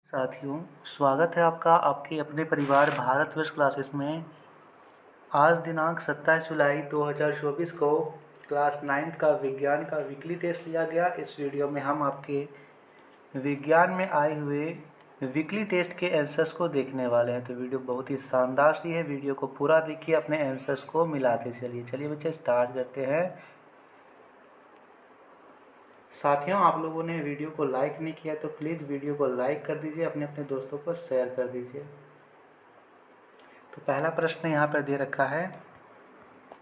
साथियों, स्वागत है आपका आपके अपने परिवार भारतवर्ष क्लासेस में। आज दिनांक 27 जुलाई 2024 को क्लास 9th का विज्ञान का वीकली टेस्ट लिया गया। इस वीडियो में हम आपके विज्ञान में आए हुए वीकली टेस्ट के आंसर्स को देखने वाले हैं। तो वीडियो बहुत ही शानदार सी है, वीडियो को पूरा देखिए, अपने आंसर्स को मिलाते चलिए बच्चे स्टार्ट करते हैं। साथियों, आप लोगों ने वीडियो को लाइक नहीं किया तो प्लीज़ वीडियो को लाइक कर दीजिए, अपने अपने दोस्तों को शेयर कर दीजिए। तो पहला प्रश्न यहाँ पर दे रखा है,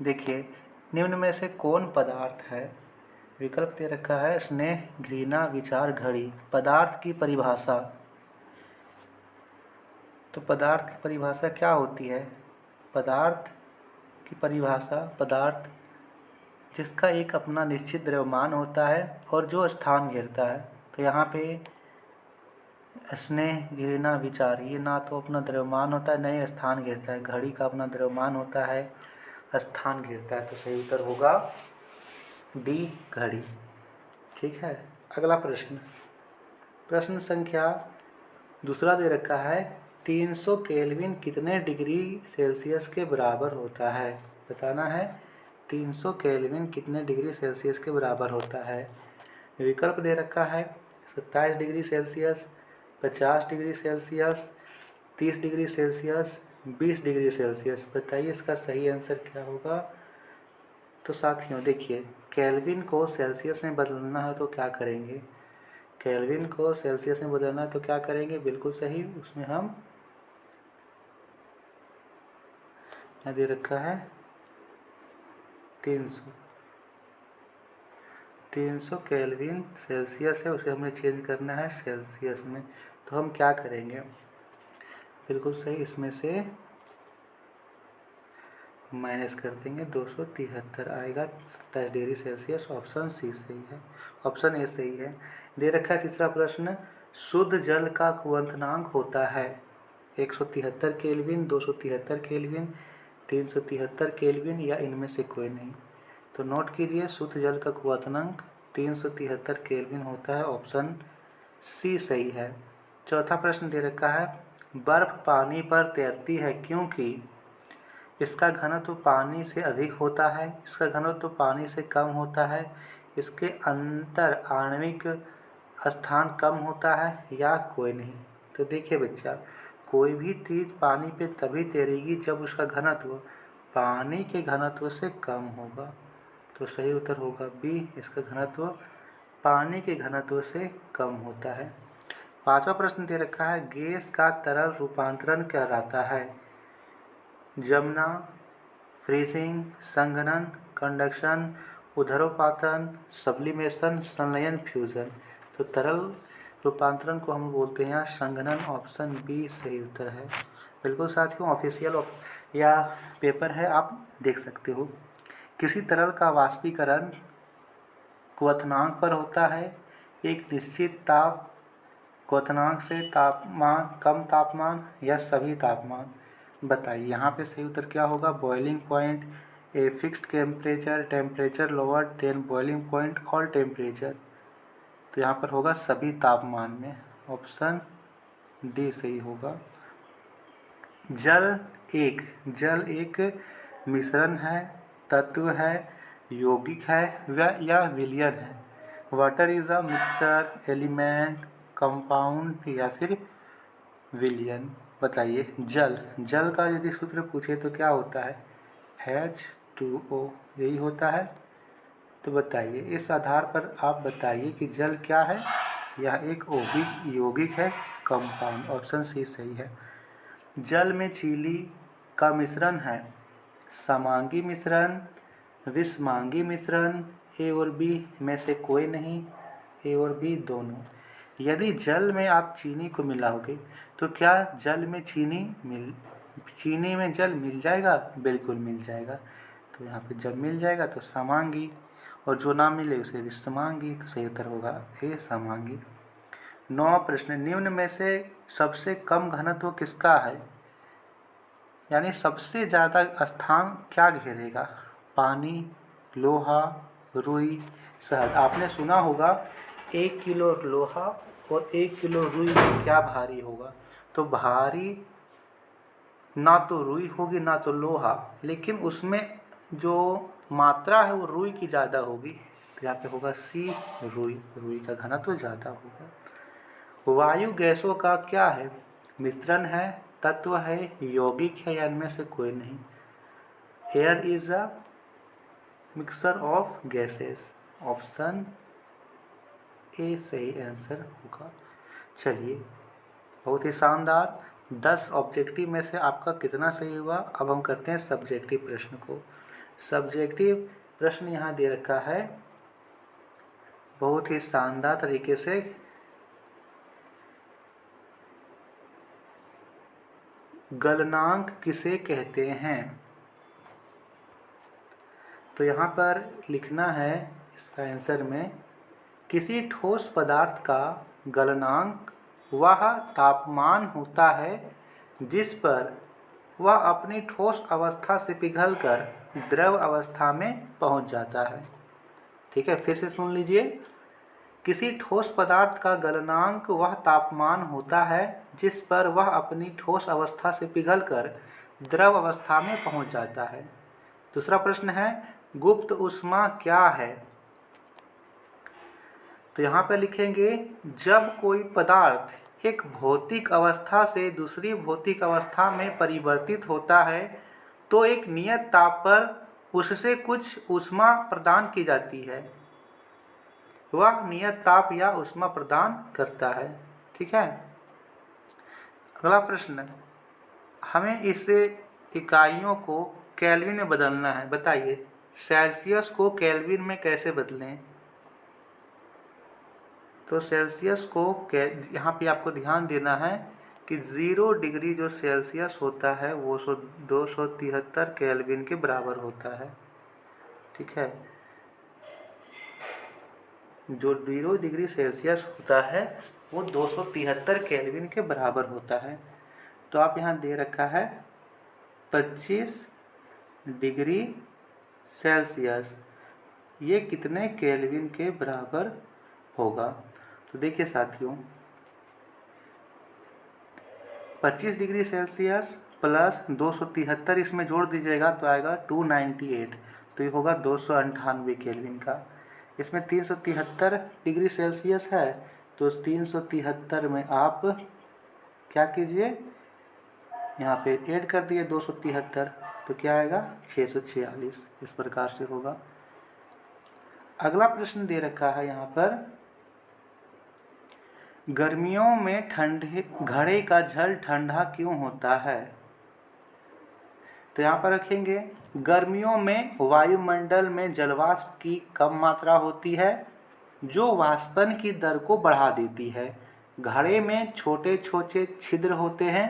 देखिए, निम्न में से कौन पदार्थ है? विकल्प दे रखा है स्नेह, घृणा, विचार, घड़ी। पदार्थ की परिभाषा, तो पदार्थ की परिभाषा क्या होती है? पदार्थ की परिभाषा, पदार्थ जिसका एक अपना निश्चित द्रव्यमान होता है और जो स्थान घेरता है। तो यहाँ पे स्नेह, घृणा, विचार, ये ना तो अपना द्रव्यमान होता है, न ही स्थान घेरता है। घड़ी का अपना द्रव्यमान होता है, स्थान घेरता है। तो सही उत्तर होगा डी, घड़ी। ठीक है, अगला प्रश्न, प्रश्न संख्या दूसरा दे रखा है, 300 केल्विन कितने डिग्री सेल्सियस के बराबर होता है? बताना है 300 केल्विन कितने डिग्री सेल्सियस के बराबर होता है। विकल्प दे रखा है 27 degree Celsius, 50 degree Celsius, 30 degree Celsius, 20 degree Celsius. बताइए इसका सही आंसर क्या होगा? तो साथियों देखिए, केल्विन को सेल्सियस में बदलना है तो क्या करेंगे? केल्विन को सेल्सियस में बदलना है तो क्या करेंगे? बिल्कुल सही, उसमें हम यहाँ दे रखा है 300 केल्विन सेल्सियस है, उसे हमें चेंज करना है सेल्सियस में। तो हम क्या करेंगे? बिल्कुल सही, इसमें से माइनस कर देंगे, 273 आएगा 27 डिग्री सेल्सियस। ऑप्शन सी सही है, ऑप्शन ए सही है। दे रखा है तीसरा प्रश्न, शुद्ध जल का क्वथनांक होता है 173 केल्विन, 273 केल्विन, 373 केल्विन या इनमें से कोई नहीं। तो नोट कीजिए, शुद्ध जल का क्वथनांक 373 केल्विन होता है। ऑप्शन सी सही है। चौथा प्रश्न दे रखा है, बर्फ पानी पर तैरती है क्योंकि इसका घनत्व पानी से अधिक होता है, इसका घनत्व पानी से कम होता है, इसके अंतर आणविक स्थान कम होता है या कोई नहीं। तो देखिए बच्चा, कोई भी चीज़ पानी पे तभी तैरेगी जब उसका घनत्व पानी के घनत्व से कम होगा। तो सही उत्तर होगा बी, इसका घनत्व पानी के घनत्व से कम होता है। पांचवा प्रश्न दे रखा है, गैस का तरल रूपांतरण कहलाता है जमना, फ्रीजिंग, संघनन, कंडक्शन, ऊर्ध्वपातन, सब्लिमेशन, संलयन, फ्यूजन। तो तरल रूपांतरण को हम बोलते हैं संघनन। ऑप्शन बी सही उत्तर है। बिल्कुल साथियों, ऑफिशियल या पेपर है, आप देख सकते हो। किसी तरल का वाष्पीकरण क्वथनांक पर होता है, एक निश्चित ताप क्वथनांक से तापमान, कम तापमान या सभी तापमान। बताइए यहाँ पे सही उत्तर क्या होगा? Boiling point, a fixed temperature, temperature lower than boiling point, और टेम्परेचर। तो यहाँ पर होगा सभी तापमान में। ऑप्शन डी सही होगा। जल एक मिश्रण है, तत्व है, यौगिक है या विलयन है। Water is a mixture, element, compound या फिर विलयन। बताइए, जल का यदि सूत्र पूछे तो क्या होता है? H2O, यही होता है। तो बताइए, इस आधार पर आप बताइए कि जल क्या है? यह एक यौगिक है, कंपाउंड। ऑप्शन सी सही है। जल में चीनी का मिश्रण है समांगी मिश्रण, विषमांगी मिश्रण, ए और बी में से कोई नहीं, ए और बी दोनों। यदि जल में आप चीनी को मिलाओगे तो क्या जल में चीनी में जल मिल जाएगा? बिल्कुल मिल जाएगा। तो यहाँ पे जब मिल जाएगा तो समांगी, और जो ना मिले उसे विषमांगी। तो सही उत्तर होगा ए, समांगी। 9वां प्रश्न, निम्न में से सबसे कम घनत्व किसका है? यानी सबसे ज़्यादा स्थान क्या घेरेगा? पानी, लोहा, रुई, शहद। आपने सुना होगा 1 किलो लोहा और 1 किलो रुई में क्या भारी होगा? तो भारी ना तो रुई होगी ना तो लोहा, लेकिन उसमें जो मात्रा है वो रुई की ज़्यादा होगी, तो यहाँ पे होगा सी रुई, रुई का घनत्व ज़्यादा होगा। वायु गैसों का क्या है? मिश्रण है, तत्व है, यौगिक है या इनमें से कोई नहीं? Air is a mixture of gases, option A सही आंसर होगा। चलिए, बहुत ही शानदार। 10 ऑब्जेक्टिव में से आपका कितना सही हुआ? अब हम करते हैं सब्जेक्टिव प्रश्न को। सब्जेक्टिव प्रश्न यहाँ दे रखा है बहुत ही शानदार तरीके से। गलनांक किसे कहते हैं? तो यहाँ पर लिखना है इसका आंसर में, किसी ठोस पदार्थ का गलनांक वह तापमान होता है जिस पर वह अपनी ठोस अवस्था से पिघलकर द्रव अवस्था में पहुंच जाता है। ठीक है, फिर से सुन लीजिए। किसी ठोस पदार्थ का गलनांक वह तापमान होता है जिस पर वह अपनी ठोस अवस्था से पिघलकर द्रव अवस्था में पहुंच जाता है। दूसरा प्रश्न है, गुप्त ऊष्मा क्या है? तो यहाँ पर लिखेंगे, जब कोई पदार्थ एक भौतिक अवस्था से दूसरी भौतिक अवस्था में परिवर्तित होता है तो एक नियत ताप पर उससे कुछ ऊष्मा प्रदान की जाती है, वह नियत ताप या ऊष्मा प्रदान करता है। ठीक है। अगला प्रश्न, हमें इस इकाइयों को केल्विन में बदलना है। बताइए, सेल्सियस को केल्विन में कैसे बदलें? तो सेल्सियस को यहाँ पे आपको ध्यान देना है कि 0 डिग्री जो सेल्सियस होता है वो 273 केल्विन के बराबर होता है। ठीक है, जो 0 डिग्री सेल्सियस होता है वो 273 केल्विन के बराबर होता है। तो आप यहाँ दे रखा है 25 डिग्री सेल्सियस, ये कितने केल्विन के बराबर होगा? तो देखिए साथियों, 25 डिग्री सेल्सियस प्लस 273 इसमें जोड़ दीजिएगा तो आएगा 298, तो ये होगा 298 केल्विन का। इसमें 373 डिग्री सेल्सियस है, तो 373 में आप क्या कीजिए, यहाँ पे ऐड कर दिए 273, तो क्या आएगा 646। इस प्रकार से होगा। अगला प्रश्न दे रखा है यहाँ पर, गर्मियों में ठंडे घड़े का जल ठंडा क्यों होता है? तो यहाँ पर रखेंगे, गर्मियों में वायुमंडल में जलवाष्प की कम मात्रा होती है जो वाष्पन की दर को बढ़ा देती है। घड़े में छोटे छोटे छिद्र होते हैं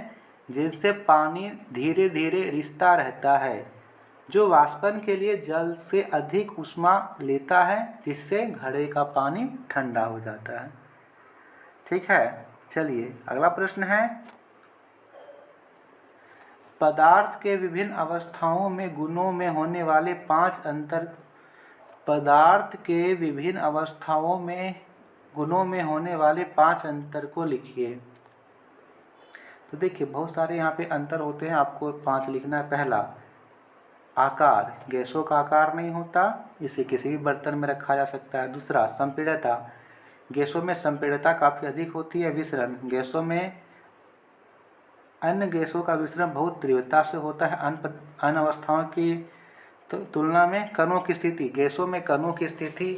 जिनसे पानी धीरे धीरे रिसता रहता है, जो वाष्पन के लिए जल से अधिक ऊष्मा लेता है, जिससे घड़े का पानी ठंडा हो जाता है। ठीक है। चलिए, अगला प्रश्न है, पदार्थ के विभिन्न अवस्थाओं में गुणों में होने वाले 5 अंतर, पदार्थ के विभिन्न अवस्थाओं में गुणों में होने वाले 5 अंतर को लिखिए। तो देखिए, बहुत सारे यहाँ पे अंतर होते हैं, आपको 5 लिखना है। पहला, आकार, गैसों का आकार नहीं होता, इसे किसी भी बर्तन में रखा जा सकता है। दूसरा, संपीड़ितता, गैसों में संपीड़ितता काफ़ी अधिक होती है। विसरण, गैसों में अन्य गैसों का विसरण बहुत तीव्रता से होता है अन्य अवस्थाओं की तुलना में। कणों की स्थिति, गैसों में कणों की स्थिति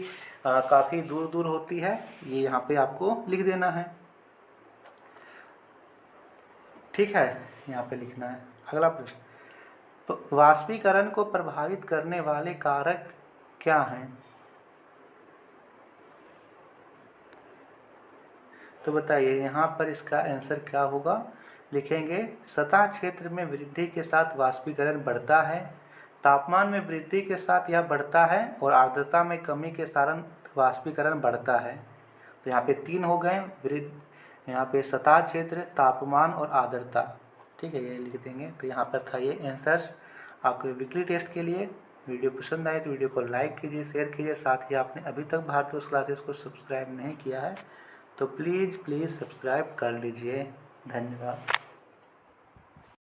काफ़ी दूर दूर होती है, ये यहाँ पे आपको लिख देना है। ठीक है, यहाँ पे लिखना है। अगला प्रश्न, तो वाष्पीकरण को प्रभावित करने वाले कारक क्या हैं? तो बताइए, यहाँ पर इसका आंसर क्या होगा? लिखेंगे, सतह क्षेत्र में वृद्धि के साथ वाष्पीकरण बढ़ता है, तापमान में वृद्धि के साथ यह बढ़ता है, और आर्द्रता में कमी के कारण वाष्पीकरण बढ़ता है। तो यहाँ पे 3 हो गए, यहाँ पे सतह क्षेत्र, तापमान और आर्द्रता। ठीक है, ये लिख देंगे। तो यहाँ पर था ये आंसर्स आपके वीकली टेस्ट के लिए। वीडियो पसंद आए तो वीडियो को लाइक कीजिए, शेयर कीजिए। साथ ही आपने अभी तक भारतीय क्लासेस को सब्सक्राइब नहीं किया है तो प्लीज़ सब्सक्राइब कर लीजिए। धन्यवाद।